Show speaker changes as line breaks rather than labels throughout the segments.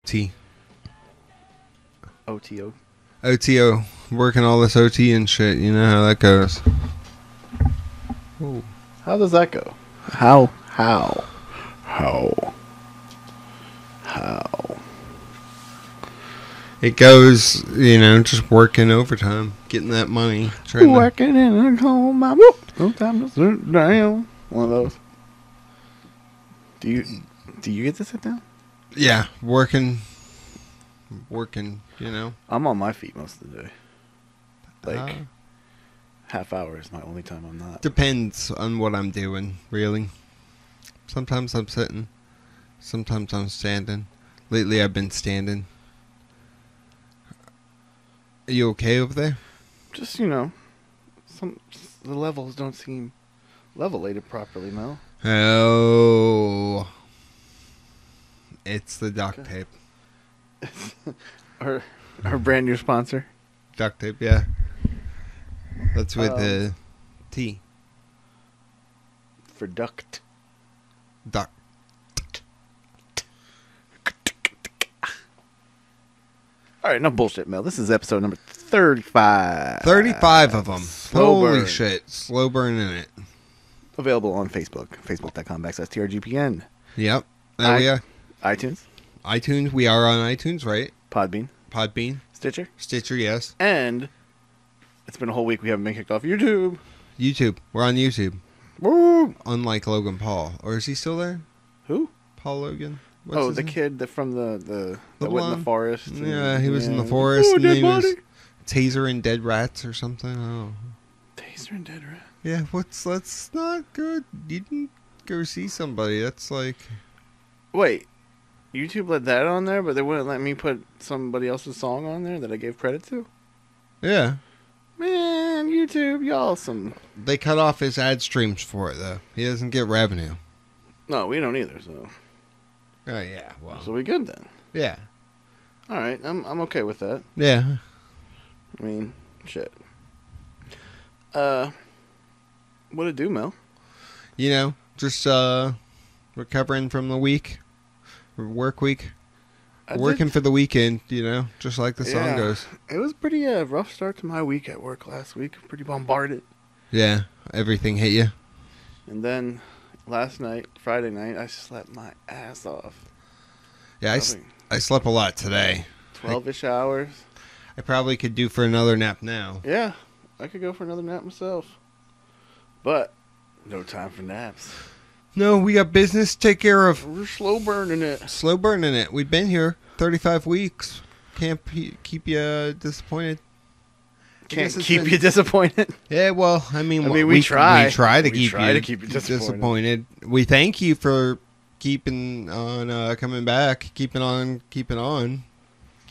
T.
OTO.
OTO. Working all this OT and shit. You know how that goes. Ooh.
How does that go? How?
It goes, just working overtime, getting that money.
Working in a coal mine. No time to sit down. One of those. Do you get to sit down?
Yeah, working,
I'm on my feet most of the day. Like, half hour is my only time I'm not.
Depends on what I'm doing, really. Sometimes I'm sitting. Sometimes I'm standing. Lately I've been standing. Are you okay over there?
Just, the levels don't seem levelated properly, Mel.
Oh. It's the duct tape.
our brand new sponsor.
Duct tape, yeah. That's with the T.
For duct.
Duct.
All right, no bullshit, Mel. This is episode number 35.
35 of them.
Slow
Holy
burn.
shit. Slow burn in it.
Available on Facebook. Facebook.com/TRGPN.
Yep. There we are.
iTunes.
iTunes. We are on iTunes, right?
PodBean.
Stitcher, yes.
And it's been a whole week we haven't been kicked off YouTube.
YouTube. We're on YouTube.
Woo!
Unlike Logan Paul. Or is he still there?
Who?
Paul Logan? What's his
the
name?
kid from that went in the forest.
Yeah, he was in the forest. And
dead
he was
body.
tasering dead rats or something. Oh.
Tasering dead rat.
Yeah, that's not good. You didn't go see somebody. That's like...
Wait, YouTube let that on there, but they wouldn't let me put somebody else's song on there that I gave credit to?
Yeah.
Man, YouTube, y'all some...
They cut off his ad streams for it, though. He doesn't get revenue.
No, we don't either, so...
Oh, yeah, well...
So we good then?
Yeah.
Alright, I'm okay with that.
Yeah.
I mean, shit. What'd it do, Mel?
Just recovering from the work week. Working for the weekend, just like the song goes.
It was pretty rough start to my week at work last week. Pretty bombarded.
Yeah, everything hit you.
And then last night, Friday night, I slept my ass off.
Yeah, I slept a lot today.
12-ish hours.
I probably could do for another nap now.
Yeah, I could go for another nap myself. But no time for naps.
No, we got business to take care of.
We're slow burning it.
Slow burning it. We've been here 35 weeks. Can't keep you disappointed.
Can't keep you disappointed.
Yeah, well, I mean
we try.
We try to keep
you disappointed.
We thank you for keeping on coming back, keeping on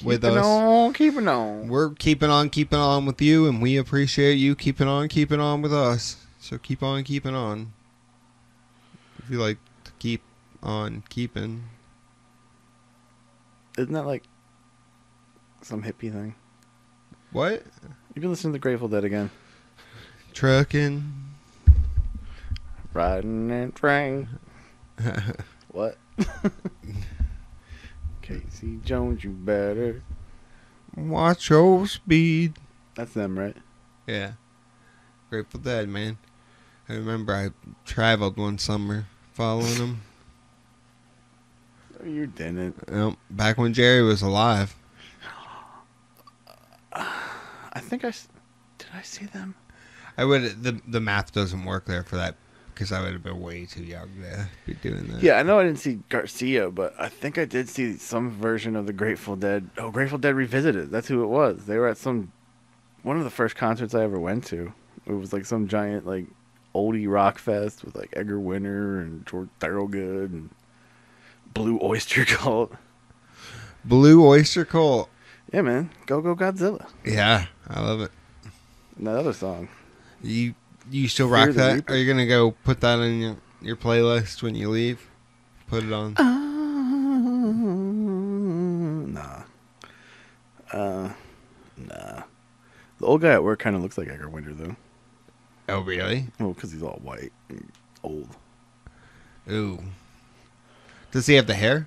with us.
Keeping on.
We're keeping on with you, and we appreciate you keeping on with us. So keep on keeping on. If you like to keep on keeping.
Isn't that like some hippie thing?
What?
You've been listening to the Grateful Dead again.
Trucking.
Riding and train. What? Casey Jones, you better
watch your speed.
That's them, right?
Yeah. Grateful Dead, man. I remember I traveled one summer following them.
No, you didn't.
Back when Jerry was alive.
I think did I see them?
I would. The math doesn't work there for that because I would have been way too young to be doing that.
Yeah, I know I didn't see Garcia, but I think I did see some version of the Grateful Dead. Oh, Grateful Dead Revisited. That's who it was. They were at one of the first concerts I ever went to. It was like some giant like oldie rock fest with like Edgar Winter and George Thorogood and Blue Oyster Cult.
Blue Oyster Cult.
Yeah, man. Go Go Godzilla.
Yeah, I love it.
And that other song.
You still rock that?
Reaper.
Are you gonna go put that on your playlist when you leave? Put it on.
Nah. Nah. The old guy at work kind of looks like Edgar Winter, though.
Oh, really?
Well, because he's all white and old.
Ooh. Does he have the hair?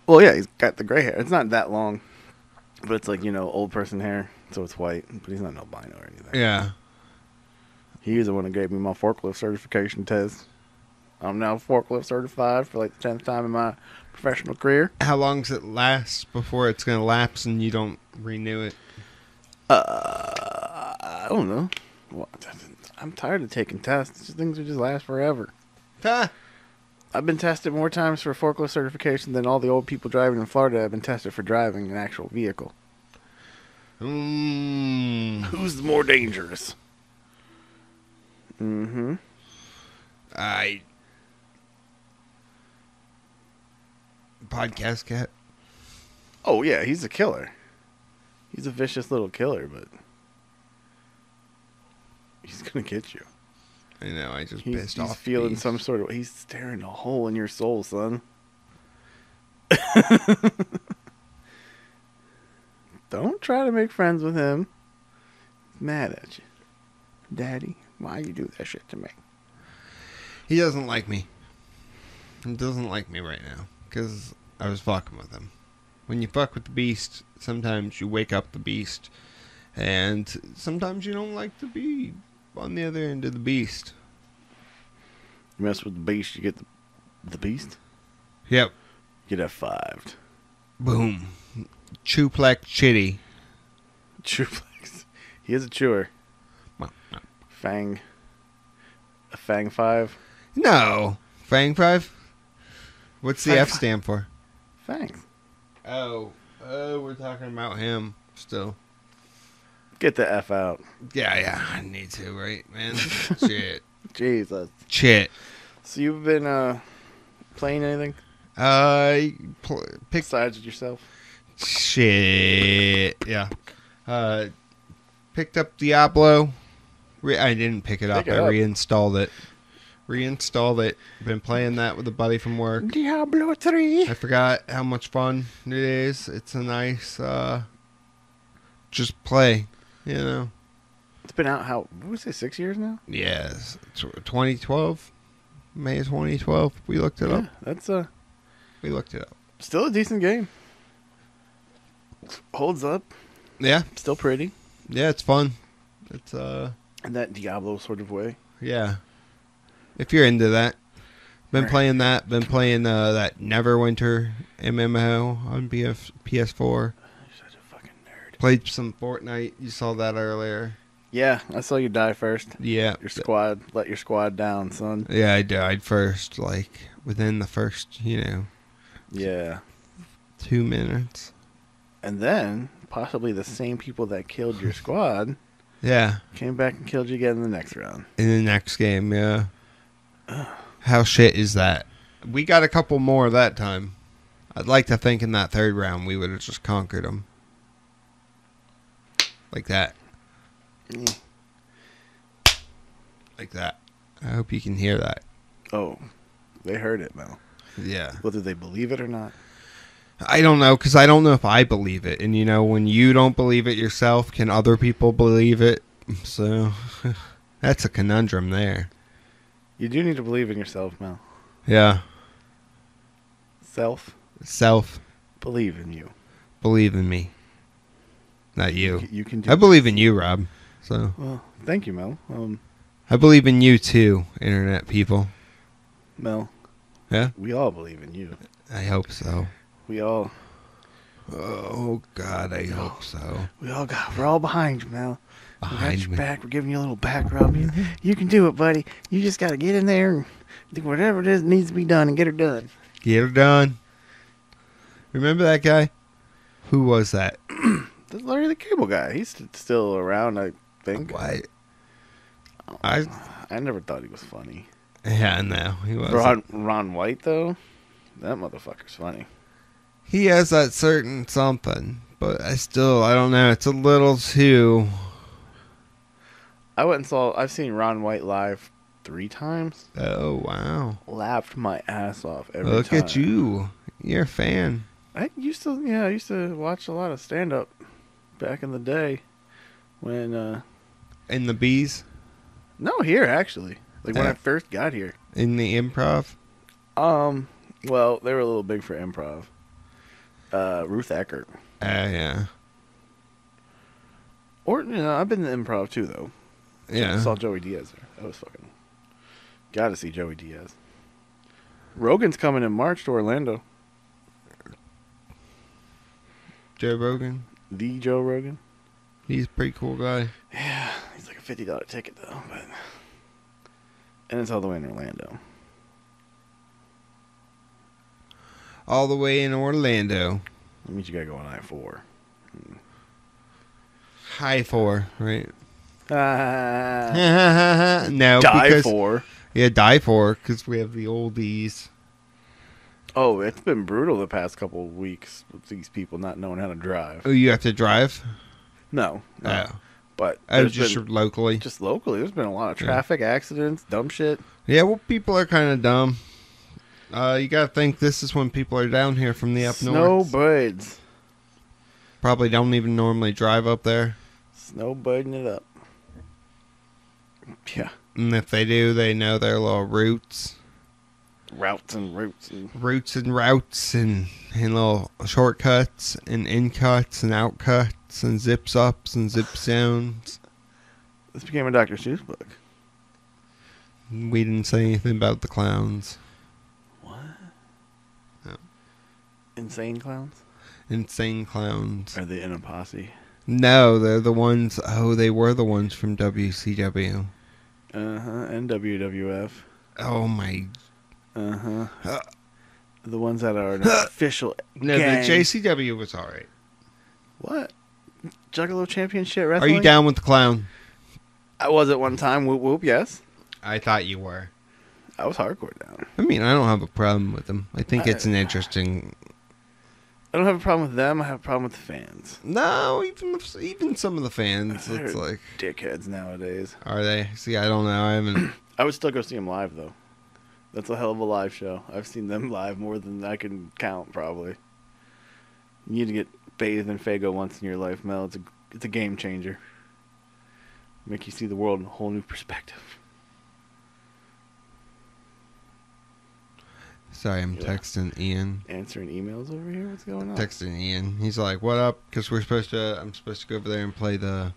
Well, yeah, he's got the gray hair. It's not that long, but it's like, old person hair, so it's white. But he's not an albino or anything.
Yeah.
He is the one that gave me my forklift certification test. I'm now forklift certified for like the 10th time in my professional career.
How long does it last before it's going to lapse and you don't renew it?
I don't know. Well, I'm tired of taking tests. Things will just last forever.
Ha!
I've been tested more times for forklift certification than all the old people driving in Florida have been tested for driving an actual vehicle. Who's more dangerous? Mm-hmm.
Podcast cat.
Oh, yeah, he's a killer. He's a vicious little killer, but he's going to get you.
I know, I just
He's
pissed off.
Feeling some sort of... He's staring a hole in your soul, son. Don't try to make friends with him. He's mad at you. Daddy, why you do that shit to me?
He doesn't like me. He doesn't like me right now because I was fucking with him. When you fuck with the beast, sometimes you wake up the beast, and sometimes you don't like to be on the other end of the beast.
You mess with the beast, you get the beast?
Yep.
Get F5'd.
Boom. Chuplex chitty.
Chuplex. He is a chewer. Fang. A Fang 5?
No. Fang 5? What's the
Fang
F
5.
stand for?
Fangs.
Oh, we're talking about him still.
Get the F out.
Yeah, I need to, right, man? Shit.
Jesus.
Shit.
So you've been playing anything
Picked
besides yourself?
Shit. Yeah. Picked up Diablo. I didn't pick it up. I reinstalled it. Been playing that with a buddy from work.
Diablo 3.
I forgot how much fun it is. It's a nice, just play,
It's been out, what was it, 6 years now?
Yes. 2012. May of 2012. We looked it up.
That's
We looked it up.
still a decent game. Holds up.
Yeah.
Still pretty.
Yeah, it's fun. It's,
In that Diablo sort of way.
yeah. If you're into that. Been playing that. Been playing that Neverwinter MMO on PS4.
You're such a fucking nerd.
Played some Fortnite. You saw that earlier.
Yeah, I saw you die first.
Yeah.
Let your squad down, son.
Yeah, I died first, within the first,
Yeah.
2 minutes.
And then, possibly the same people that killed your squad
Yeah.
came back and killed you again in the next round.
In the next game, yeah. How shit is that? We got a couple more that time. I'd like to think in that third round we would have just conquered them. Like that. Like that. I hope you can hear that.
Oh, they heard it, Mel.
Yeah.
Whether they believe it or not.
I don't know, because I don't know if I believe it. And, when you don't believe it yourself, can other people believe it? So, that's a conundrum there.
You do need to believe in yourself, Mel.
Yeah.
Self.
Believe
in you.
Believe in me. Not you.
You can do
I believe in you, Rob. So.
Well, thank you, Mel.
I believe in you, too, internet people.
Mel.
Yeah?
We all believe in you.
I hope so.
We all...
Oh, God, I hope so.
We're all behind you, Mel. We got
Behind
your
me.
back. We're giving you a little back rub. You can do it, buddy. You just got to get in there and do whatever it is that needs to be done and get her done.
Get her done. Remember that guy? Who was that?
That's Larry the Cable Guy. He's still around, I think.
What?
I never thought he was funny.
Yeah, no, he was.
Ron White, though? That motherfucker's funny.
He has that certain something, but I don't know. It's a little too...
I've seen Ron White live 3 times.
Oh, wow.
Laughed my ass off every time.
Look at you. You're a fan.
I used to watch a lot of stand-up back in the day when...
In the bees?
No, here, actually. When I first got here.
In the improv?
Well, they were a little big for improv. Ruth Eckert.
Yeah.
Or, I've been to improv too, though.
Yeah.
I saw Joey Diaz there. That was fucking... Gotta see Joey Diaz. Rogan's coming in March to Orlando.
Joe Rogan.
The Joe Rogan.
He's a pretty cool guy.
Yeah, he's like a $50 ticket, though. But... And it's all the way in Orlando.
All the way in Orlando.
That means you gotta go on I-4.
High 4, right?
Ah.
No,
Die
because,
for.
Yeah, die for, because we have the oldies.
Oh, it's been brutal the past couple of weeks with these people not knowing how to drive.
Oh, you have to drive?
No.
Oh.
But
Just locally?
Just locally. There's been a lot of traffic accidents, dumb shit.
Yeah, well, people are kind of dumb. You gotta think this is when people are down here from the up north.
Snowbirds.
Probably don't even normally drive up there.
Snowbirding it up. Yeah.
And if they do, they know their little routes.
Routes and routes. And...
Routes and routes and little shortcuts and in cuts and out cuts and zips ups and zip downs.
This became a Dr. Seuss book.
We didn't say anything about the clowns.
What?
No.
Insane clowns?
Insane clowns.
Are they in a posse?
No, they're the ones. Oh, they were the ones from WCW.
And WWF.
Oh my.
The ones that are an official
No,
gang.
the JCW was alright.
What? Juggalo Championship Wrestling?
Are you down with the clown?
I was at one time. Whoop whoop, yes.
I thought you were.
I was hardcore down.
I mean, I don't have a problem with them. I think it's an interesting...
I don't have a problem with them. I have a problem with the fans.
No, even some of the fans,
They're
it's like...
dickheads nowadays.
Are they? See, I don't know. I haven't...
I would still go see them live, though. That's a hell of a live show. I've seen them live more than I can count, probably. You need to get bathed in Fago once in your life, Mel. It's a game changer. Make you see the world in a whole new perspective.
Sorry, I'm texting Ian.
Answering emails over here? What's going on?
Texting Ian. He's like, what up? Because I'm supposed to go over there and play I'm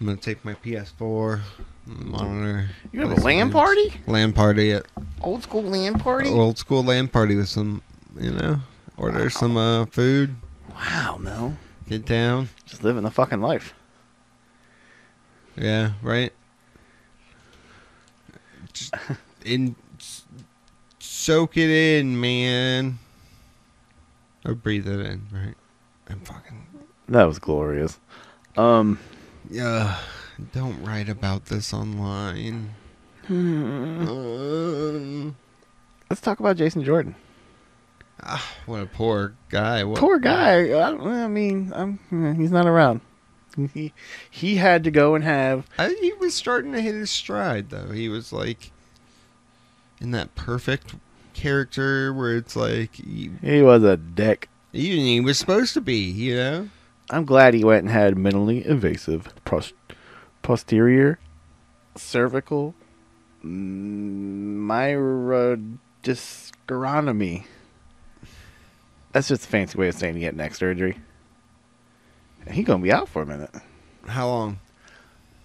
going to take my PS4, monitor.
You have a LAN party?
LAN party at...
Old school LAN party?
Old school LAN party with some, order some food.
Wow, Mel.
Get down.
Just living the fucking life.
Yeah, right? Just soak it in, man. Or breathe it in, right? I'm fucking...
That was glorious.
Yeah, don't write about this online.
Let's talk about Jason Jordan.
What a poor guy.
Poor guy. I mean, he's not around. He had to go and have...
He was starting to hit his stride, though. He was, like, in that perfect character where it's like...
He was a dick.
He was supposed to be,
I'm glad he went and had minimally invasive posterior cervical myrodysgerotomy. That's just a fancy way of saying he had neck surgery. And he's going to be out for a minute.
How long?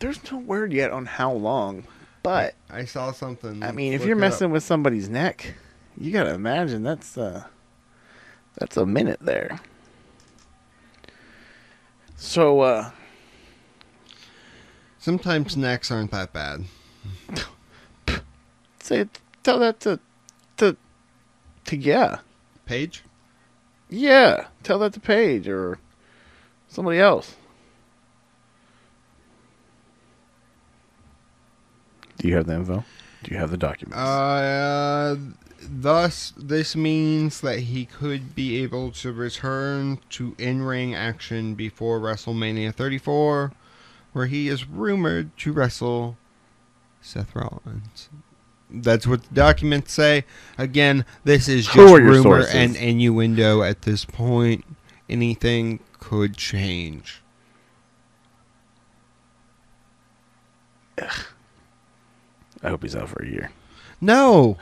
There's no word yet on how long, but...
I saw something.
I mean, if you're messing with somebody's neck, you got to imagine that's a minute there. So,
sometimes necks aren't that bad.
Tell that to yeah.
Paige?
Yeah, tell that to Paige or somebody else. Do you have the info? Do you have the documents?
Thus, this means that he could be able to return to in-ring action before WrestleMania 34, where he is rumored to wrestle Seth Rollins. That's what the documents say. Again, this is just rumor
sources?
And innuendo at this point. Anything could change.
Ugh. I hope he's out for a year.
No!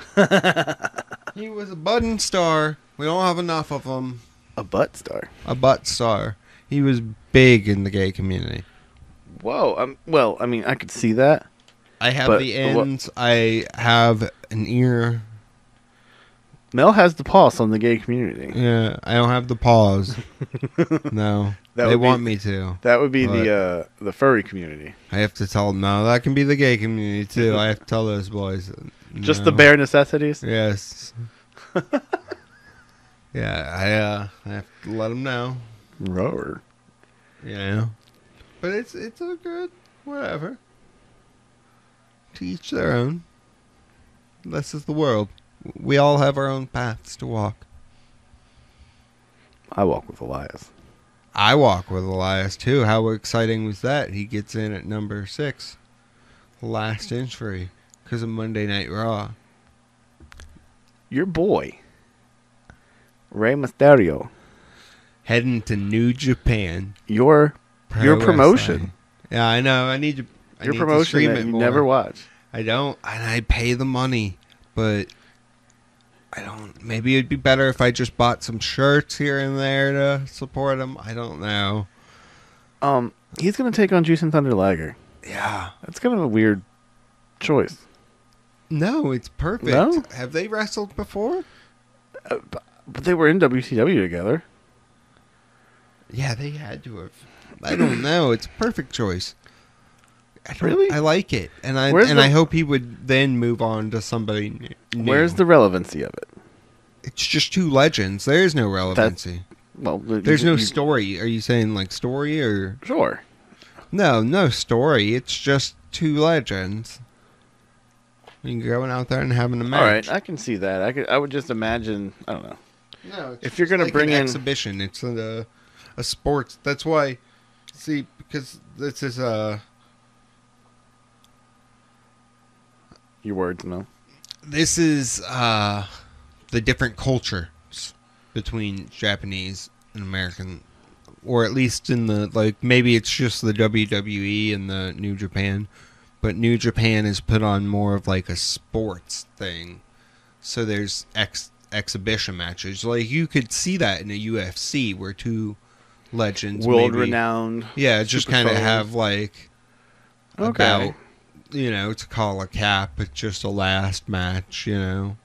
He was a budding star. We don't have enough of them.
A butt star.
A butt star. He was big in the gay community.
Whoa. Well, I mean, I could see that.
I have the ends. I have an ear.
Mel has the pulse on the gay community.
Yeah, I don't have the paws. No, they want me to.
That would be the furry community.
I have to tell them, no, that can be the gay community too. I have to tell those boys.
Just the bare necessities?
Yes. Yeah, I have to let them know.
Roar.
Yeah. But it's a good, whatever. To each their own. This is the world. We all have our own paths to walk.
I walk with Elias.
I walk with Elias, too. How exciting was that? He gets in at number 6. Last entry. Because of Monday Night Raw.
Your boy, Rey Mysterio.
Heading to New Japan.
Your promotion.
Yeah, I know. I need to.
Your promotion that you never watch.
I don't, and I pay the money, but I don't. Maybe it'd be better if I just bought some shirts here and there to support him. I don't know.
He's gonna take on Juice and Thunder Liger.
Yeah,
that's kind of a weird choice.
No, it's perfect.
No?
Have they wrestled before?
But they were in WCW together.
Yeah, they had to have. I don't know. It's a perfect choice.
Really?
I like it, and I hope he would then move on to somebody new.
Where's the relevancy of it?
It's just two legends. There is no relevancy. There's no story. Are you saying like story or?
Sure.
No story. It's just two legends. You going out there and having a match.
All right, I can see that. I would just imagine. I don't know.
No,
if you're going to bring in
exhibition, it's a sports. That's why. See, because this is
your words, no.
This is the different cultures between Japanese and American, or at least in the maybe it's just the WWE and the New Japan, but New Japan is put on more of like a sports thing. So there's exhibition matches. Like you could see that in a UFC where two legends,
world renowned,
just kind of have like
okay.
To call a cap, it's just a last match,
I'll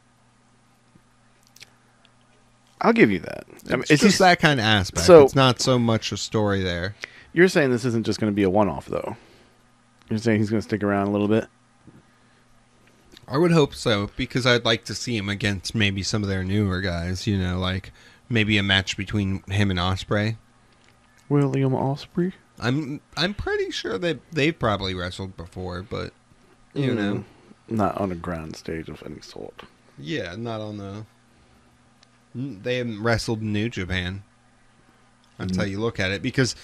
give you that.
It's just that kind of aspect.
So,
it's not so much a story there.
You're saying this isn't just going to be a one-off, though? You're saying he's going to stick around a little bit?
I would hope so, because I'd like to see him against maybe some of their newer guys, like maybe a match between him and Ospreay.
William Ospreay?
I'm pretty sure that they've probably wrestled before, but
not on a grand stage of any sort.
Yeah, not on the. They haven't wrestled in New Japan. That's how you look at it, because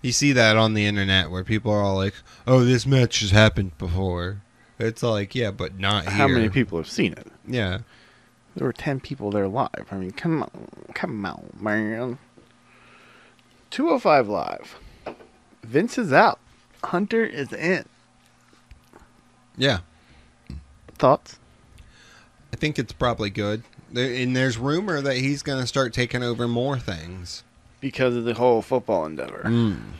you see that on the internet where people are all like, "Oh, this match has happened before." It's like, yeah, but not here.
How many people have seen it?
Yeah,
there were 10 people there live. I mean, come on, man. 205 Live. Vince is out. Hunter is in.
Yeah.
Thoughts?
I think it's probably good. And there's rumor that he's going to start taking over more things.
Because of the whole football endeavor.
And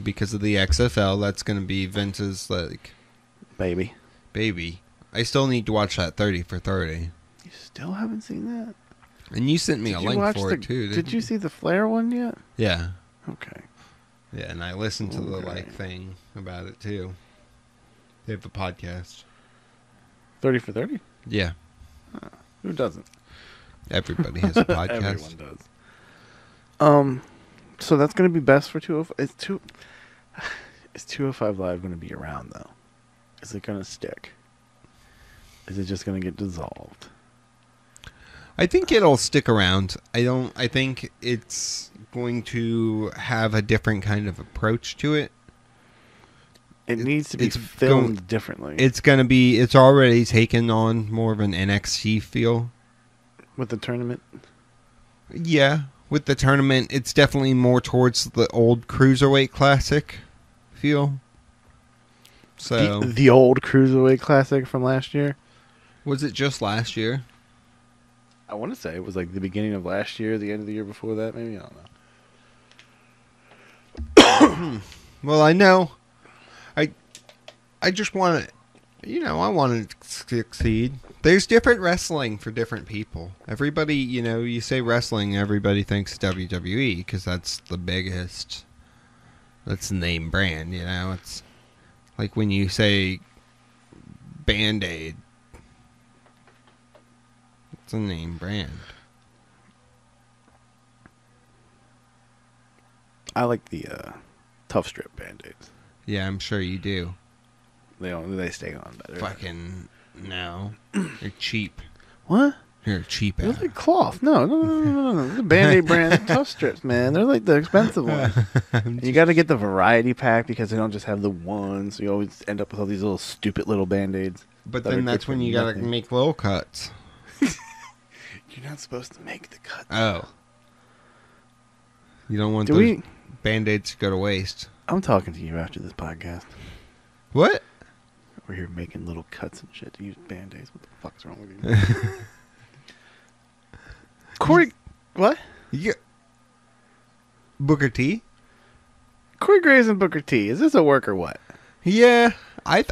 because of the XFL, that's going to be Vince's,
baby.
I still need to watch that 30 for 30.
You still haven't seen that?
And you sent me a link for it, too.
Did you see the Flair one yet?
Yeah.
Okay.
Yeah, and I listened to the thing about it too. They have a podcast.
30 for 30?
Yeah.
Huh. Who doesn't?
Everybody has a podcast.
Everyone does. So that's going to be best for 205. Is 205 Live going to be around though? Is it going to stick? Is it just going to get dissolved?
I think it'll stick around. I think it's going to have a different kind of approach to it.
It needs to be filmed differently.
It's already taken on more of an NXT feel.
With the tournament?
Yeah, with the tournament, it's definitely more towards the old Cruiserweight Classic feel. So
the old Cruiserweight Classic from last year?
Was it just last year?
I want to say it was like the beginning of last year, the end of the year before that, maybe. I don't know.
Well, I know. I just want to, I want to succeed. There's different wrestling for different people. Everybody, you say wrestling, everybody thinks WWE because that's the biggest. That's the name brand, It's like when you say Band-Aid. It's a name brand.
I like the Tough Strip Band-Aids.
Yeah, I'm sure you do.
They stay on better.
Fucking no. You're cheap.
What?
You're a cheap
They're
ass.
like cloth. No. The Band-Aid brand Tough Strips, man. They're like the expensive ones. You got to get the variety pack because they don't just have the one, so you always end up with all these little stupid little Band-Aids.
But then that's when you got to make little cuts.
You're not supposed to make the cut.
Oh. You don't want those Band-Aids to go to waste.
I'm talking to you after this podcast.
What?
We're here making little cuts and shit to use Band-Aids. What the fuck's wrong with you? Corey, what?
Yeah. Booker T?
Corey Graves and Booker T. Is this a work or what?
Yeah. I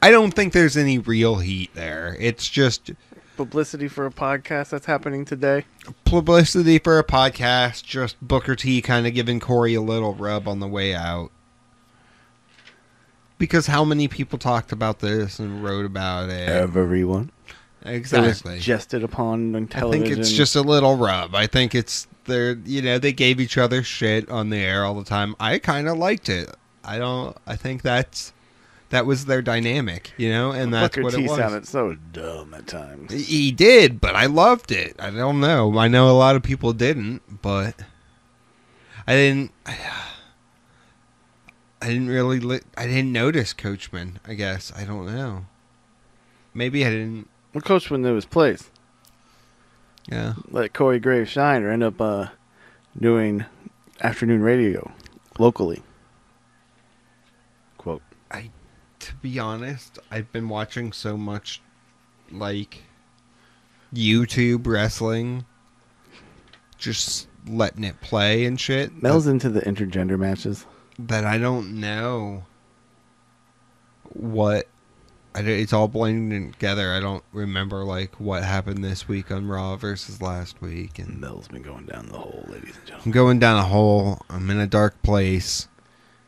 don't think there's any real heat there. It's just
publicity for a podcast that's happening today.
Publicity for a podcast, just Booker T kind of giving Corey a little rub on the way out. Because how many people talked about this and wrote about it?
Everyone.
Exactly.
It was jested upon on television.
I think it's just a little rub. I think it's they gave each other shit on the air all the time. I kind of liked it. I think that was their dynamic, and that's
Booker
what
T
it was.
sounded so dumb at times.
He did, but I loved it. I don't know. I know a lot of people didn't, but I didn't notice Coachman, I guess. I don't know. Maybe I didn't.
Well, Coachman knew his place.
Yeah.
Let Corey Graves shine or end up doing afternoon radio locally. Quote.
To be honest, I've been watching so much, like, YouTube wrestling, just letting it play and shit.
Mel's into the intergender matches.
That I don't know what. It's all blending together. I don't remember, like, what happened this week on Raw versus last week. And
Mel's been going down the hole, ladies and gentlemen.
I'm going down a hole. I'm in a dark place.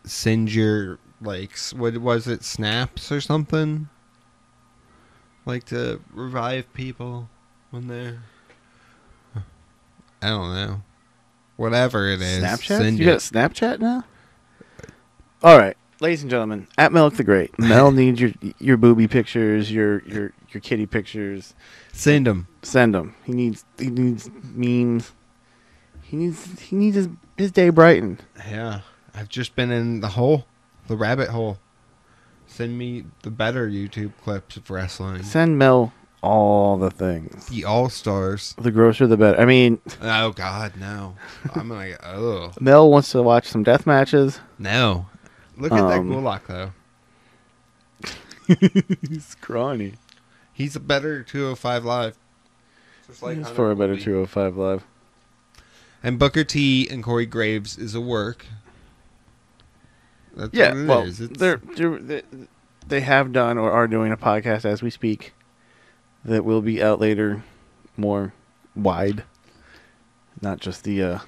Send your, like, what was it, snaps or something? Like, to revive people when they're... I don't know. Whatever it is.
Snapchat? You got Snapchat now? All right. Ladies and gentlemen, at Melk the Great, Mel needs your booby pictures, your kitty pictures.
Send them.
Send them. He needs memes. He needs his day brightened.
Yeah, I've just been in the rabbit hole. Send me the better YouTube clips of wrestling.
Send Mel all the things.
The All-Stars.
The grosser, the better. I mean...
Oh, God, no. I'm like, oh.
Mel wants to watch some death matches.
No. Look at that Gulak, though.
He's scrawny.
He's a better 205 Live. Just like
He's for a better 205 Live.
And Booker T and Corey Graves is a work. That's
yeah,
what it is.
They have done or are doing a podcast as we speak that will be out later, more wide. Not just the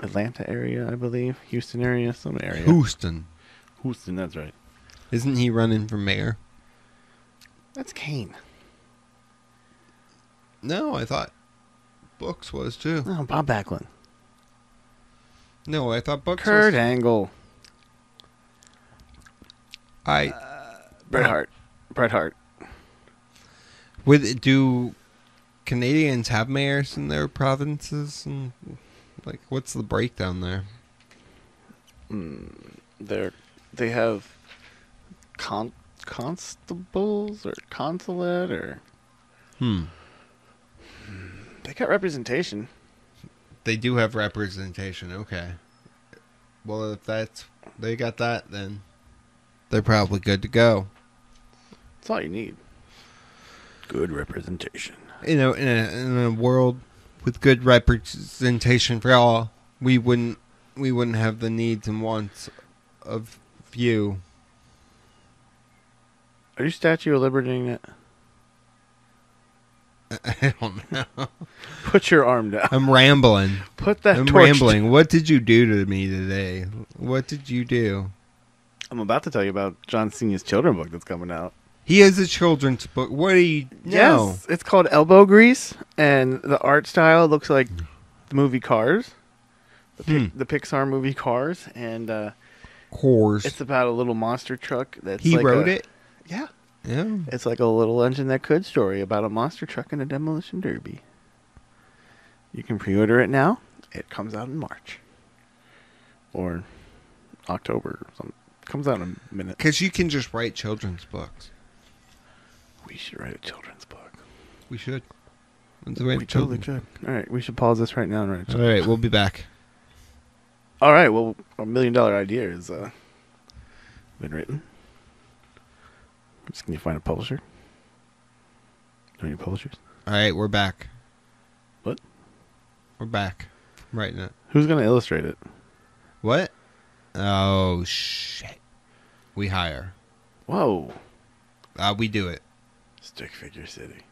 Atlanta area, I believe. Houston area, some area.
Houston,
that's right.
Isn't he running for mayor?
That's Kane.
No, I thought Books was too.
No, Bob Backlund.
No, I thought Books
Kurt
was...
Angle. Bret Hart.
Do Canadians have mayors in their provinces? And, like, what's the breakdown there?
They have constables or consulate or... They got representation.
They do have representation, okay. Well, if they got that, then they're probably good to go.
That's all you need. Good representation.
in a world with good representation for all, we wouldn't have the needs and wants of few.
Are you Statue of Libertying it?
I don't know.
Put your arm down.
I'm rambling.
Put that
I'm
torch
rambling.
down.
What did you do to me today? What did you do?
I'm about to tell you about John Cena's children's book that's coming out.
He has a children's book. What do you know?
Yes, it's called Elbow Grease, and the art style looks like the movie Cars, the Pixar movie Cars, and
Cars.
it's about a little monster truck that's
He
like
wrote it?
Yeah.
Yeah.
It's like a little engine that could story about a monster truck and a demolition derby. You can pre-order it now. It comes out in March. Or October or something. Comes out in a minute.
Because you can just write children's books.
We should write a children's book.
We should.
We totally could. All right, we should pause this right now and write a
All right, we'll be back.
All right, well, $1 million idea has been written. Just can you find a publisher? Know any publishers?
All right, we're back.
What?
We're back. I'm writing it.
Who's going to illustrate it?
What? Oh, shit. We hire.
Whoa.
We do it.
Stick Figure City.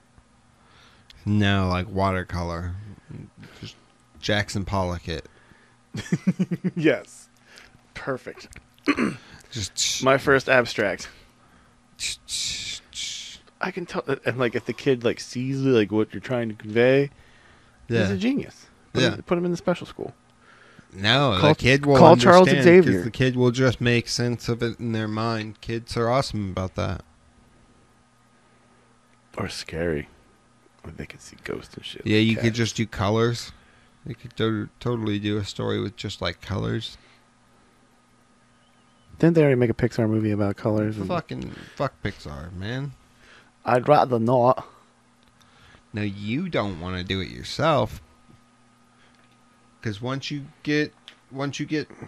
No, like watercolor. Just Jackson Pollock it.
Yes. Perfect.
Just
My first abstract. I can tell, and like if the kid like sees like what you're trying to convey, he's a genius. Put him in the special school.
No,
Call-
the kid will
call Charles
understand,
Xavier.
'cause the kid will just make sense of it in their mind. Kids are awesome about that.
Or scary. Or they can see ghosts and shit.
Yeah,
like
you
cats.
could just do colors. You could totally do a story with just like colors.
Didn't they already make a Pixar movie about colors?
Fuck Pixar, man.
I'd rather not.
No, you don't want to do it yourself. Because once you get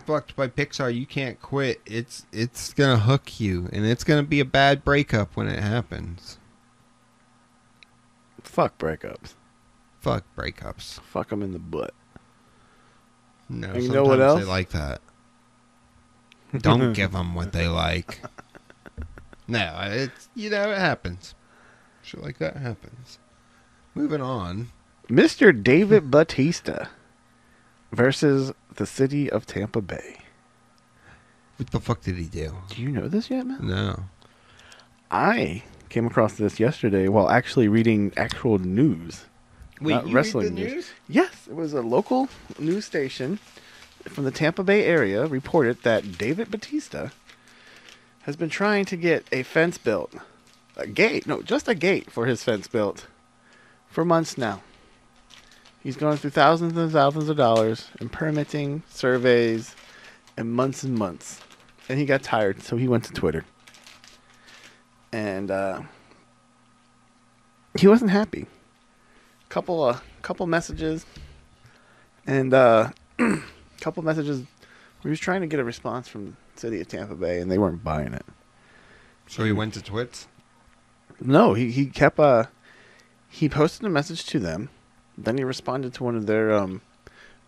fucked by Pixar, you can't quit. It's gonna hook you, and it's gonna be a bad breakup when it happens.
Fuck breakups.
Fuck breakups.
Fuck them in the butt.
No,
And you
sometimes
know what else?
they like that. Don't give them what they like. No, it's it happens. Shit like that happens. Moving on.
Mr. David Bautista versus the city of Tampa Bay.
What the fuck did he do?
Do you know this yet, man?
No.
I came across this yesterday while actually reading actual news.
Wait,
not
you
wrestling
read the news?
Yes, it was a local news station from the Tampa Bay area reported that David Bautista has been trying to get a fence built. A gate. No, just a gate for his fence built for months now. He's gone through thousands and thousands of dollars in permitting, surveys, and months. And he got tired, so he went to Twitter. And he wasn't happy. Couple messages, and couple messages where he was trying to get a response from the city of Tampa Bay, and they weren't buying it.
So he went to Twits?
No, he kept he posted a message to them, then he responded to one of their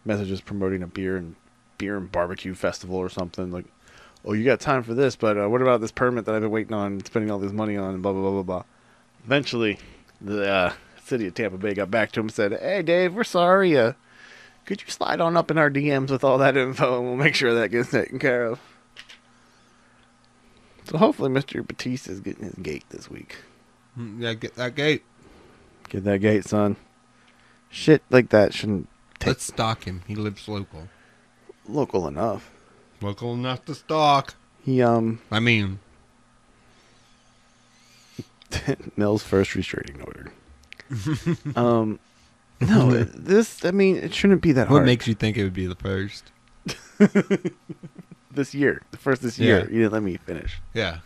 messages promoting a beer and barbecue festival or something like, oh, you got time for this, but what about this permit that I've been waiting on, spending all this money on, and blah blah blah blah blah. Eventually, the city of Tampa Bay got back to him and said, hey Dave, we're sorry, could you slide on up in our DMs with all that info and we'll make sure that gets taken care of. So hopefully Mr. Batista is getting his gate this week.
Yeah, get that gate.
Get that gate, son. Shit like that shouldn't take...
Let's stalk him. He lives local.
Local enough.
Local enough to stalk.
He,
I mean...
Mel's first restraining order. No, it shouldn't be that hard.
What makes you think it would be the first?
This year. The first this year. You didn't let me finish.
Yeah.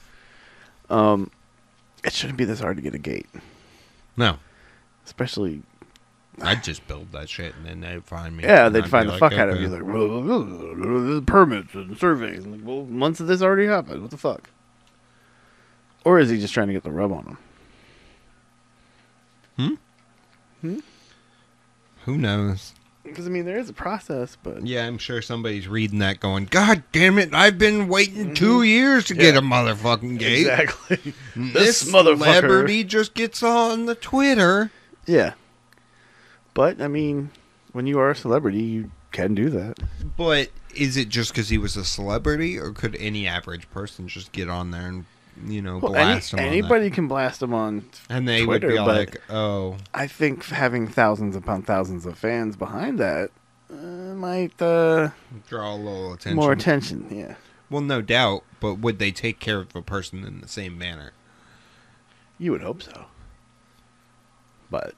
It shouldn't be this hard to get a gate.
No.
Especially...
I'd just build that shit and then they'd find me.
Yeah, they'd find the
like,
fuck out of you. Like, permits and surveys. Like, well, months of this already happened. What the fuck? Or is he just trying to get the rub on him?
Who knows?
Because, I mean, there is a process, but...
Yeah, I'm sure somebody's reading that going, God damn it, I've been waiting 2 years to get a motherfucking gate.
Exactly.
This celebrity just gets on the Twitter.
Yeah. But, I mean, when you are a celebrity, you can do that.
But is it just because he was a celebrity, or could any average person just get on there and, blast him on
anybody can blast him on
and they
Twitter,
would be
but
like, oh.
I think having thousands upon thousands of fans behind that might draw
a little attention.
More attention, yeah.
Well, no doubt, but would they take care of a person in the same manner?
You would hope so. But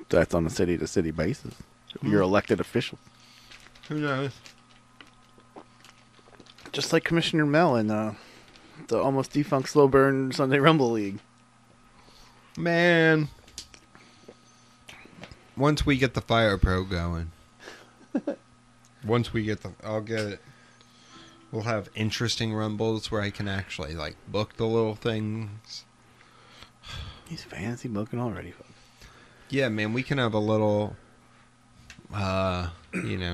that's on a city-to-city basis. You're elected officials.
Who knows?
Just like Commissioner Mel in the almost defunct Slow Burn Sunday Rumble League.
Man. Once we get the Fire Pro going. I'll get it. We'll have interesting rumbles where I can actually, book the little things.
He's fancy booking already, folks.
Yeah, man, we can have a little,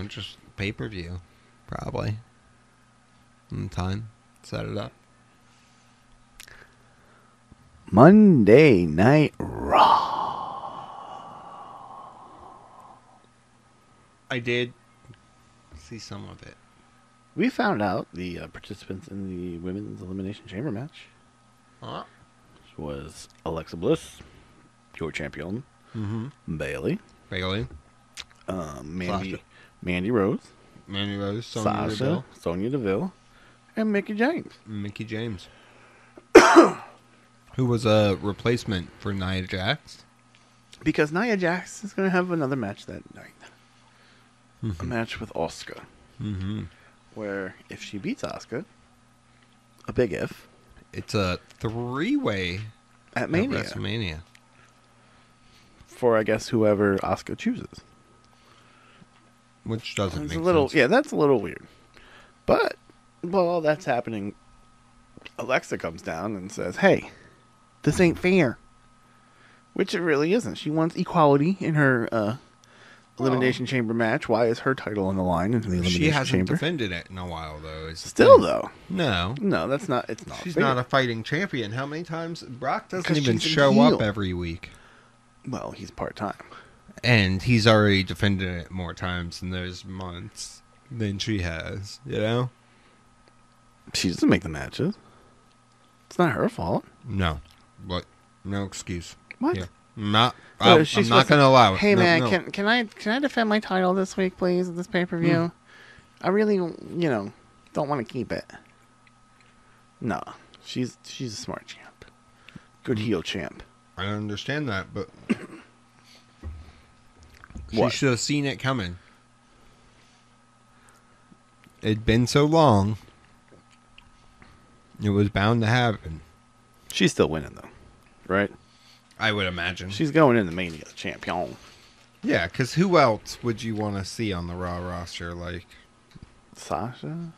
just pay-per-view, probably. In time. Set it up.
Monday Night Raw.
I did see some of it.
We found out the participants in the Women's Elimination Chamber match.
Huh?
Which was Alexa Bliss, your champion.
Mm-hmm.
Bailey. Mandy Rose. Sonya Deville. And Mickie James.
Who was a replacement for Nia Jax.
Because Nia Jax is going to have another match that night.
Mm-hmm.
A match with Asuka.
Mm-hmm.
Where if she beats Asuka, a big if.
It's a 3-way
at Mania.
WrestleMania.
For, I guess, whoever Asuka chooses.
Which doesn't make
sense.
Yeah,
that's a little weird. But, while that's happening, Alexa comes down and says, hey, this ain't fair. Which it really isn't. She wants equality in her Elimination Chamber match. Why is her title on the line in the Elimination Chamber?
She hasn't defended it in a while, though.
Still, though.
No,
that's not. It's not.
She's
fair.
not a fighting champion. How many times? Brock doesn't even show up every week.
Well, he's part-time.
And he's already defended it more times in those months than she has,
She doesn't make the matches. It's not her fault.
No. But no excuse.
What?
Here. I'm not going to allow it.
Hey, man, can I defend my title this week, please, at this pay-per-view? I really, don't want to keep it. No. She's a smart champ. Good heel champ.
I understand that, but
What?
She should have seen it coming. It'd been so long. It was bound to happen.
She's still winning, though. Right?
I would imagine.
She's going in the Mania champion.
Yeah, because who else would you want to see on the Raw roster?
Sasha?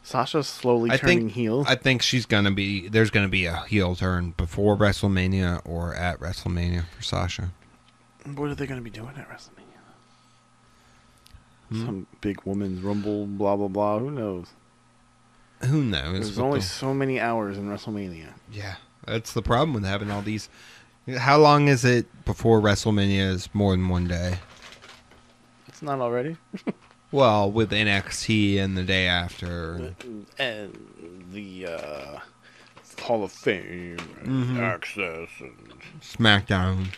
Sasha's slowly turning heel.
I think there's going to be a heel turn before WrestleMania or at WrestleMania for Sasha.
What are they going to be doing at WrestleMania? Some big women's rumble, blah, blah, blah. Who knows?
Who knows?
There's only so many hours in WrestleMania.
Yeah, that's the problem with having all these. How long is it before WrestleMania is more than one day?
It's not already.
Well, with NXT and the day after.
And the Hall of Fame and Access and
SmackDown.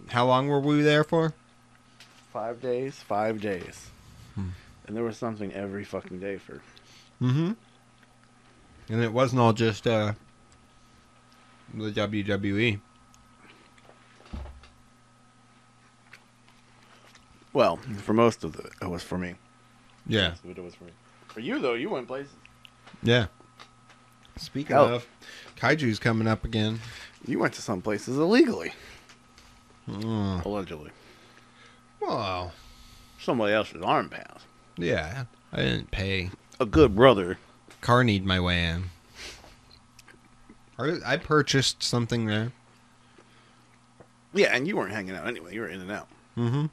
How long were we there for?
5 days. 5 days. And there was something every fucking day for.
Mm-hmm. And it wasn't all just the WWE.
Well, for most of it was for me.
Yeah.
Most of it was for me. For you, though, you went places.
Yeah. Speaking of, Kaiju's coming up again.
You went to some places illegally. Allegedly.
Well.
Somebody else's arm pass.
Yeah. I didn't pay.
A good brother.
Carnied my way in. I purchased something there.
Yeah, and you weren't hanging out anyway. You were in and out.
Mm-hmm.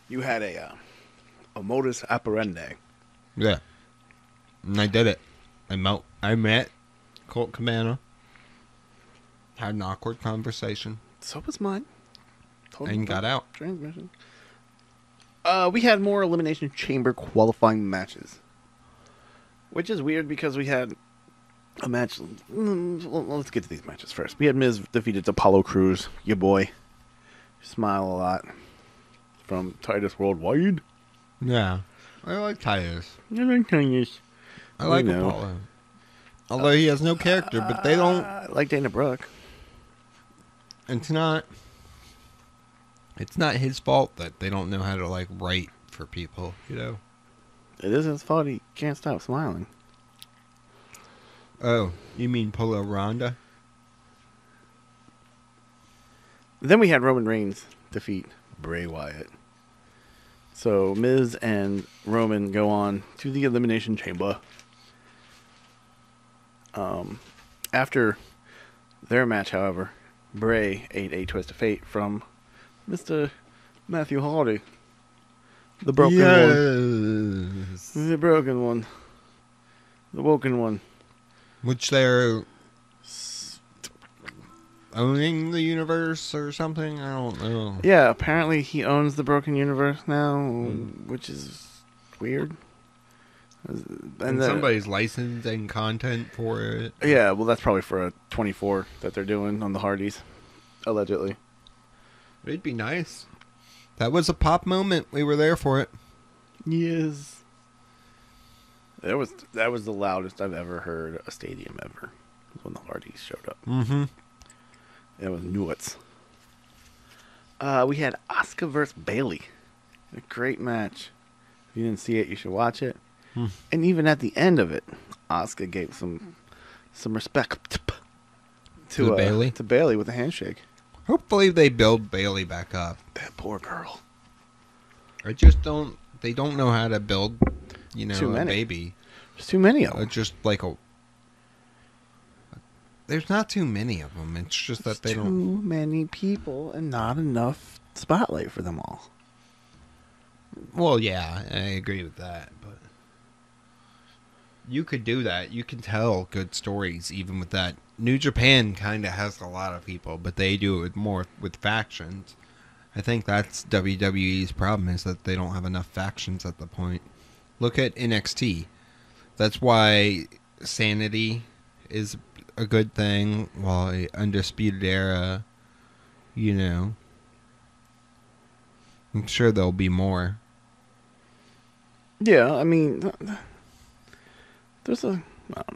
You had a modus operandi.
Yeah. And I did it. I met Colt Cabana. Had an awkward conversation.
So was mine. Totally
And got out.
Transmission. We had more Elimination Chamber qualifying matches. Which is weird because we had a match. Well, let's get to these matches first. We had Miz defeated Apollo Crews, your boy. Smile a lot. From Titus Worldwide.
Yeah. I like Titus.
I like Titus.
I like Apollo. Although he has no character, but they don't.
I like Dana Brooke.
It's not his fault that they don't know how to, like, write for people, you know?
It is his fault he can't stop smiling.
Oh, you mean Polo Ronda?
Then we had Roman Reigns defeat Bray Wyatt. So Miz and Roman go on to the Elimination Chamber. After their match, however, Bray ate a twist of fate from Mr. Matthew Hardy. The broken one. The broken one. The woken one.
Which they're owning the universe or something? I don't know.
Yeah, apparently he owns the broken universe now, which is weird.
And somebody's licensing content for it.
Yeah, well, that's probably for a 24 that they're doing on the Hardys, allegedly.
It'd be nice. That was a pop moment. We were there for it.
Yes. That was the loudest I've ever heard a stadium ever. When the Hardys showed up.
Mm-hmm.
It was nuts. We had Asuka versus Bayley. A great match. If you didn't see it, you should watch it. And even at the end of it, Asuka gave some respect to
Bayley?
To Bayley with a handshake.
Hopefully they build Bayley back up.
That poor girl.
I just don't. They don't know how to build,
Too
a
many.
baby.
There's too many of them.
Just like a. There's not too many of them. It's just that they don't.
Too many people and not enough spotlight for them all.
Well, yeah, I agree with that, but you could do that. You can tell good stories even with that. New Japan kind of has a lot of people, but they do it more with factions. I think that's WWE's problem, is that they don't have enough factions at the point. Look at NXT. That's why Sanity is a good thing, while Undisputed Era, I'm sure there'll be more.
Yeah, I mean, I don't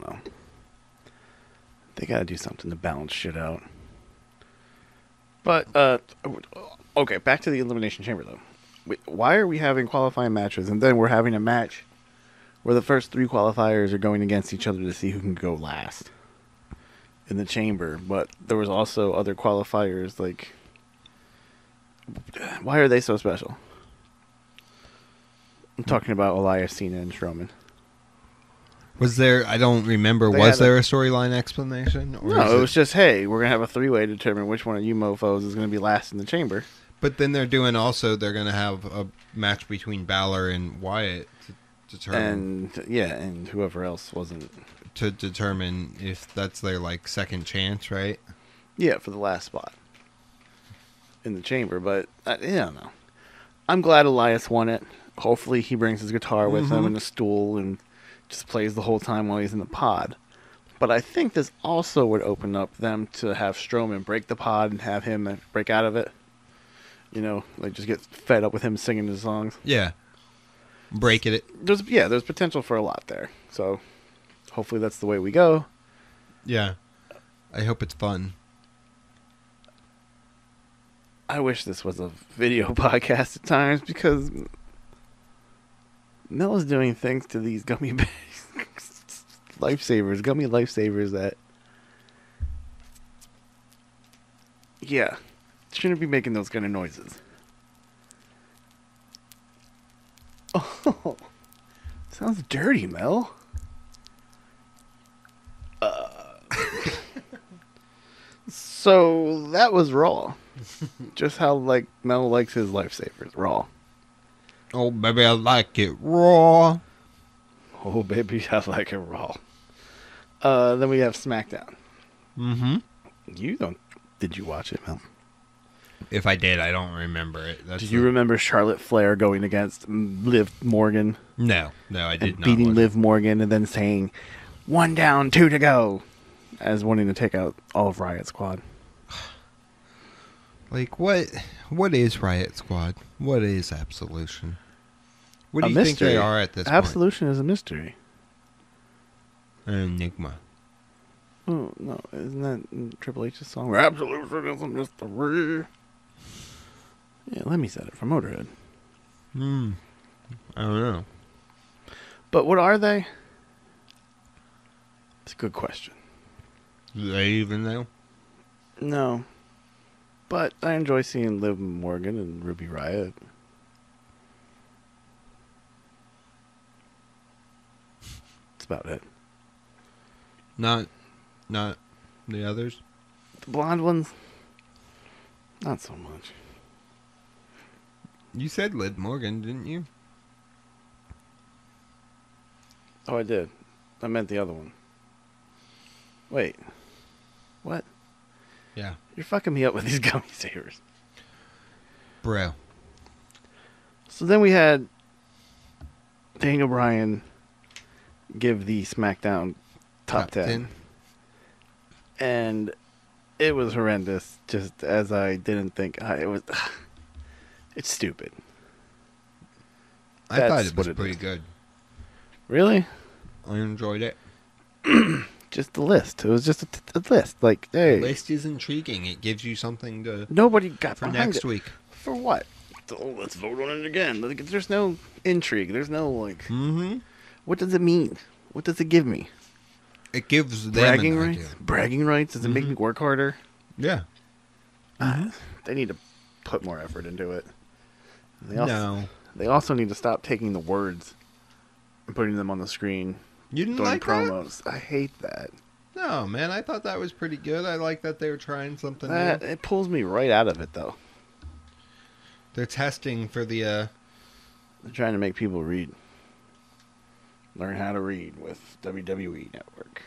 know. They gotta do something to balance shit out. But, okay, back to the Elimination Chamber, though. Why are we having qualifying matches, and then we're having a match where the first 3 qualifiers are going against each other to see who can go last in the chamber? But there was also other qualifiers, like, why are they so special? I'm talking about Elias, Cena, and Strowman.
Was there, I don't remember, was there a storyline explanation? Or
no, it was just, hey, we're going to have a 3-way to determine which one of you mofos is going to be last in the chamber.
But then they're going to have a match between Balor and Wyatt to determine.
And whoever else wasn't.
To determine if that's their, second chance, right?
Yeah, for the last spot in the chamber. But, I don't know. I'm glad Elias won it. Hopefully he brings his guitar with him and a stool and just plays the whole time while he's in the pod. But I think this also would open up them to have Strowman break the pod and have him break out of it. Just get fed up with him singing his songs.
Yeah. Break it.
There's potential for a lot there. So hopefully that's the way we go.
Yeah. I hope it's fun.
I wish this was a video podcast at times, because Mel is doing things to these gummy bears. Gummy lifesavers that, shouldn't be making those kind of noises. Oh, sounds dirty, Mel. So that was Raw. Just how like Mel likes his lifesavers raw.
Oh, baby, I like it raw.
Oh baby, I like it raw. Then we have SmackDown.
Mm-hmm.
You don't? Did you watch it, Mel?
If I did, I don't remember it.
Did you remember Charlotte Flair going against Liv Morgan?
No, I did
and
not.
Beating Liv Morgan and then saying, 1 down, 2 to go, as wanting to take out all of Riot Squad.
Like, what is Riot Squad? What is Absolution? What do
A
you
mystery.
think they are at this
Absolution is a mystery.
point? An enigma.
Oh, no. Isn't that Triple H's song? Absolution is a mystery. Yeah, let me set it for Motorhead.
I don't know.
But what are they? It's a good question.
Do they even know?
No. But I enjoy seeing Liv Morgan and Ruby Riott. That's about it.
Not the others?
The blonde ones, not so much.
You said Liv Morgan, didn't you?
Oh, I did. I meant the other one. Wait. What?
Yeah.
You're fucking me up with these gummy savers.
Bro.
So then we had Daniel Bryan give the SmackDown top 10. And it was horrendous, just as I didn't think. It was. It's stupid.
I thought it was pretty good.
Really?
I enjoyed it.
Just the list. It was just a list. Like, hey.
The list is intriguing. It gives you something to...
Nobody got
for
behind
next
it.
week.
For what? So let's vote on it again. Like, there's no intrigue. There's no, like...
Mm-hmm.
What does it mean? What does it give me?
It gives them
Bragging
an
rights?
idea.
Bragging rights? Does it make me work harder?
Yeah.
They need to put more effort into it. They also need to stop taking the words and putting them on the screen.
You didn't
during
like
promos. I hate that.
No, man. I thought that was pretty good. I like that they were trying something new.
It pulls me right out of it, though.
They're testing for the...
They're trying to make people read. Learn how to read with WWE Network.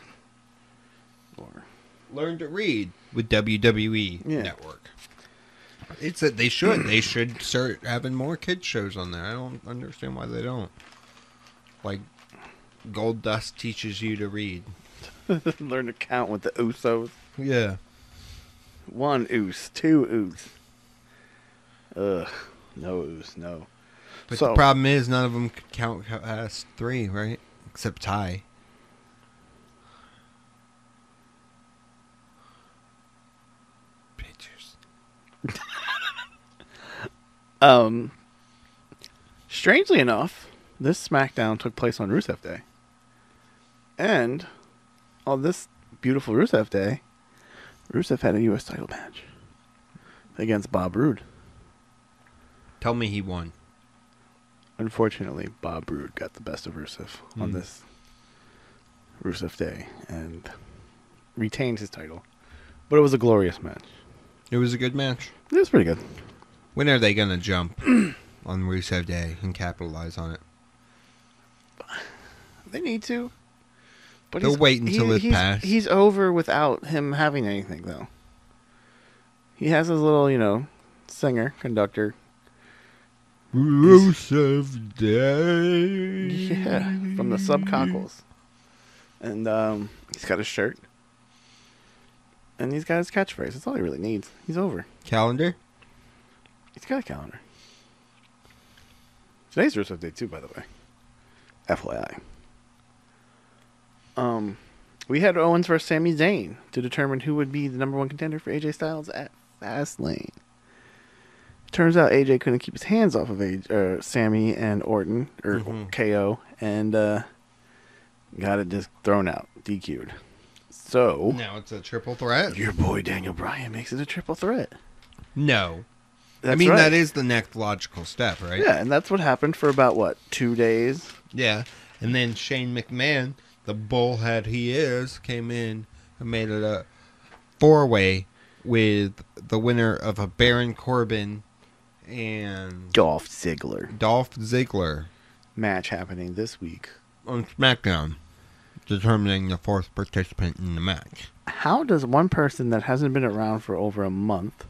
Or
Learn to read with WWE Network. It's that they should start having more kids shows on there. I don't understand why they don't. Like Gold Dust teaches you to read.
learn to count with the Usos.
Yeah.
1 oos, 2 oos. Ugh, no oos, no.
But the problem is none of them could count past 3, right? Except Ty. Pictures.
Strangely enough, this SmackDown took place on Rusev Day. And on this beautiful Rusev Day, Rusev had a U.S. title match against Bob Roode.
Tell me he won.
Unfortunately, Bob Roode got the best of Rusev on this Rusev Day and retained his title. But it was a glorious match.
It was a good match.
It was pretty good.
When are they going to jump on Rusev Day and capitalize on it?
They need to. But
They'll wait until it's passed.
He's over without him having anything, though. He has his little, singer, conductor.
Rusev Day.
Yeah, from the Subcockles. And he's got a shirt. And he's got his catchphrase. That's all he really needs. He's over.
Calendar?
He's got a calendar. Today's Rusev Day, too, by the way. FYI. We had Owens versus Sami Zayn to determine who would be the number 1 contender for AJ Styles at Fastlane. Turns out AJ couldn't keep his hands off of Sami and Orton, or KO, and got it just thrown out, DQ'd. So
now it's a triple threat.
Your boy Daniel Bryan makes it a triple threat.
No.
That's
right.
That
is the next logical step, right?
Yeah, and that's what happened for about, 2 days?
Yeah, and then Shane McMahon, the bullhead he is, came in and made it a 4-way with the winner of a Baron Corbin and
Dolph Ziggler
match
happening this week
on SmackDown, determining the fourth participant in the match.
How does one person that hasn't been around for over a month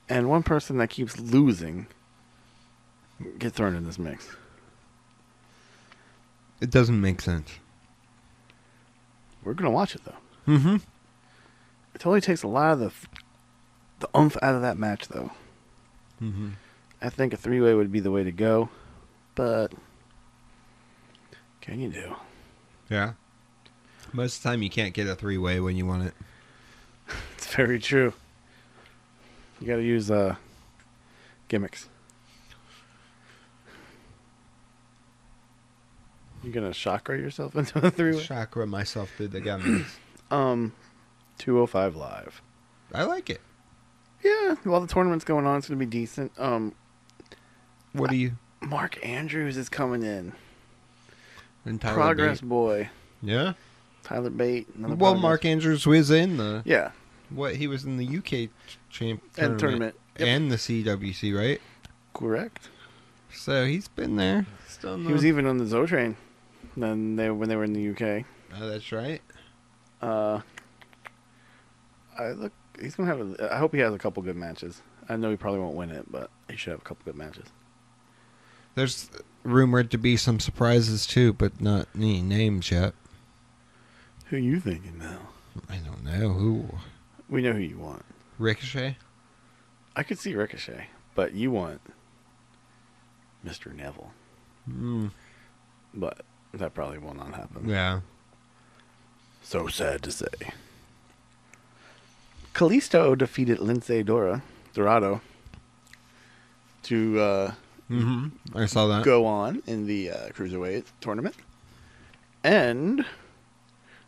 and one person that keeps losing get thrown in this mix?
It doesn't make sense.
We're going to watch it, though.
Mm-hmm.
It totally takes a lot of the oomph out of that match, though.
Mm-hmm.
I think a three-way would be the way to go, but can you do?
Yeah. Most of the time you can't get a three-way when you want it.
It's very true. You got to use gimmicks. You gonna chakra yourself into a three-way?
Chakra myself through the gimmicks.
205 Live.
I like it.
Yeah, while the tournament's going on, it's gonna be decent.
What do you?
Mark Andrews is coming in.
And Tyler
Progress
Bate.
boy.
Yeah.
Tyler Bate.
Well, Mark Andrews was in the.
Yeah.
What he was in the UK
tournament. Yep.
And the CWC, right?
Correct.
So he's been there.
He was even on the Zo Train. When they were in the UK.
Oh, that's right.
He's gonna have. I hope he has a couple good matches. I know he probably won't win it, but he should have a couple good matches.
There's rumored to be some surprises too, but not any names yet.
Who you thinking now?
I don't know who.
We know who you want.
Ricochet.
I could see Ricochet, but you want Mr. Neville. But that probably will not happen.
Yeah.
So sad to say. Kalisto defeated Lince Dorado to
I saw that.
go on in the Cruiserweight tournament. And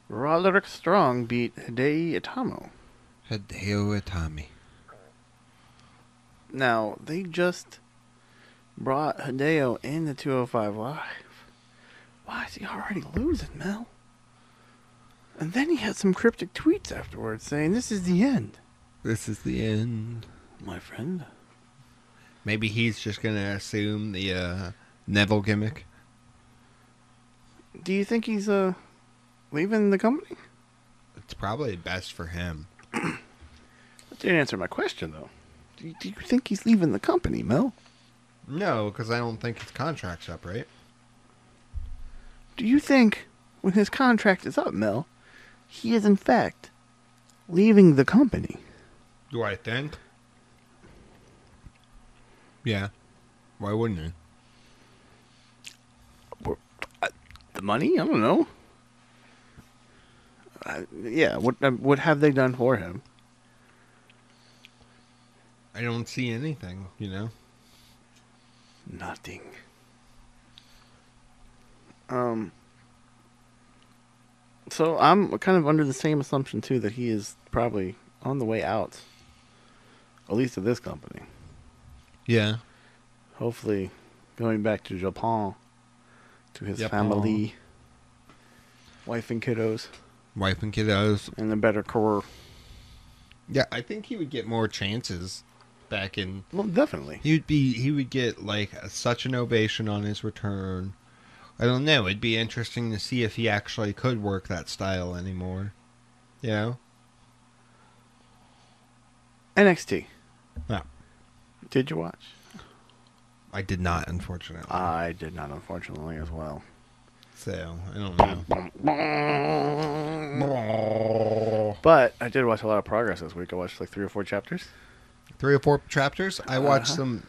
Roderick Strong beat Hideo Itami.
Hideo Itami.
Now, they just brought Hideo in the 205 Live. Why is he already losing, Mel? And then he had some cryptic tweets afterwards saying, "This is the end."
This is the end.
My friend.
Maybe he's just going to assume the Neville gimmick.
Do you think he's leaving the company?
It's probably best for him.
That didn't answer my question, though. Do you think he's leaving the company, Mel?
No, because I don't think his contract's up, right?
Do you think when his contract is up, Mel, he is in fact leaving the company?
Do I think? Yeah. Why wouldn't he?
The money? I don't know. Yeah, what have they done for him?
I don't see anything, you know?
Nothing. So I'm kind of under the same assumption too that he is probably on the way out, at least of this company.
Yeah.
Hopefully, going back to Japan, to his family, wife and kiddos, and a better career.
Yeah, I think he would get more chances back in.
Well, definitely.
He would get like such an ovation on his return. I don't know. It'd be interesting to see if he actually could work that style anymore. You know?
NXT.
Yeah.
Did you watch?
I did not, unfortunately.
I did not, unfortunately, as well.
So, I don't know.
But I did watch a lot of progress this week. I watched like 3 or 4 chapters.
3 or 4 chapters? I watched some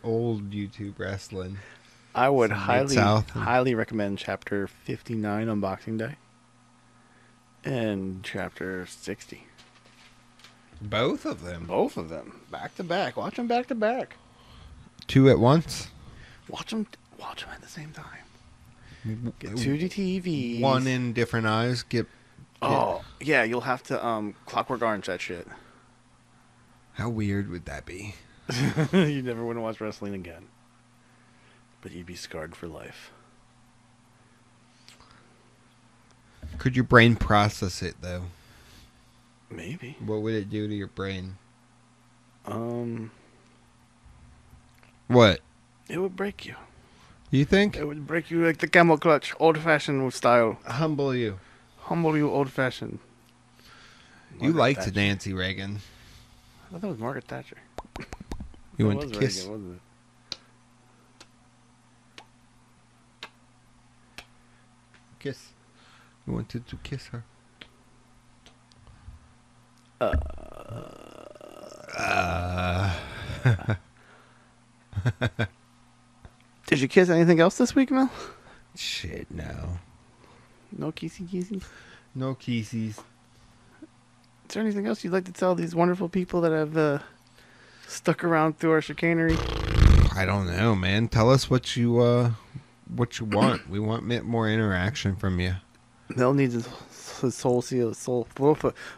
old YouTube wrestling.
I would highly recommend chapter 59 on Boxing Day and chapter 60.
Both of them?
Both of them. Back to back. Watch them back to back.
2 at once?
Watch them at the same time. Get 2 TVs.
One in different eyes.
Oh, yeah, you'll have to Clockwork Orange that shit.
How weird would that be?
You never want to watch wrestling again. But you'd be scarred for life.
Could your brain process it, though?
Maybe.
What would it do to your brain? What?
It would break you.
You think?
It would break you like the camel clutch, old-fashioned style.
Humble you.
Humble you, old-fashioned.
You liked Nancy Reagan.
I thought that was Margaret Thatcher.
You went to kiss.
Reagan, wasn't it?
Kiss. You wanted to kiss her.
Did you kiss anything else this week, Mel?
Shit, no.
No kissy.
No kissies.
Is there anything else you'd like to tell these wonderful people that have stuck around through our chicanery?
I don't know, man. Tell us what you want. We want more interaction from you.
Mel needs his soul healed.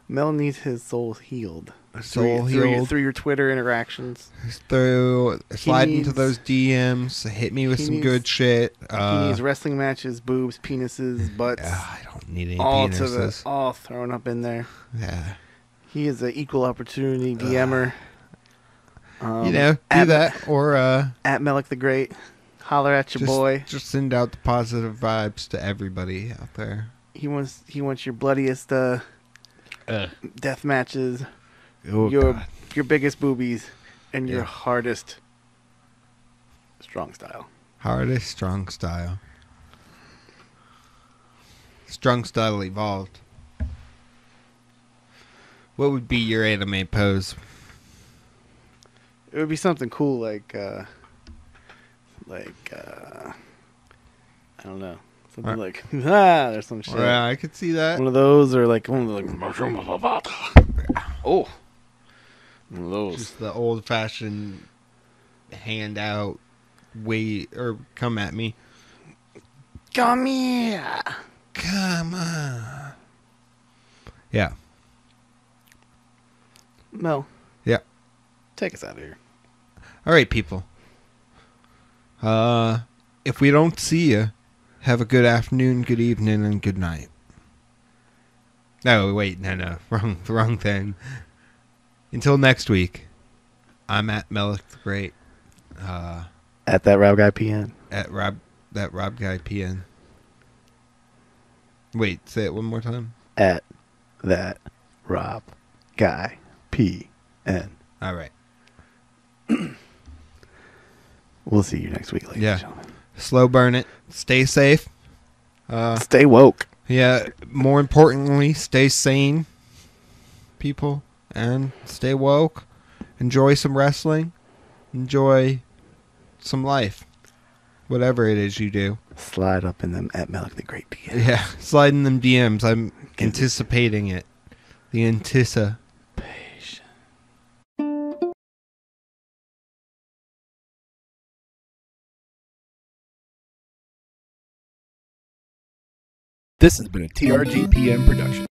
Mel needs his soul healed. Through your Twitter interactions.
Slide into those DMs. Hit me with some good shit.
He needs wrestling matches, boobs, penises, butts.
I don't need any penises.
All thrown up in there.
Yeah.
He is an equal opportunity DMer.
Do that or
at Melik the Great. Holler at your boy.
Just send out the positive vibes to everybody out there.
He wants your bloodiest death matches.
Oh,
your biggest boobies and your hardest strong style.
Hardest strong style. Strong style evolved. What would be your anime pose?
It would be something cool like I don't know. Something like there's some shit.
Yeah, I could see that.
One of those or like one of the oh. One of those.
Just the old fashioned hand out way or come at me.
Come here.
Come on. Yeah.
Mel.
Yeah.
Take us out of here.
All right, people. If we don't see you, have a good afternoon, good evening, and good night. No, wait, no, wrong thing. Until next week, I'm at Melik the Great.
At that Rob Guy PN.
At that Rob Guy PN. Wait, say it one more time.
At that Rob Guy PN.
All right.
We'll see you next week, ladies and gentlemen.
Slow burn it. Stay safe.
Stay woke.
Yeah, more importantly, stay sane, people, and stay woke. Enjoy some wrestling. Enjoy some life. Whatever it is you do.
Slide up in them at Melik the Great DM.
Yeah, slide in them DMs. I'm anticipating it. The anticipation.
This has been a TRGPN production.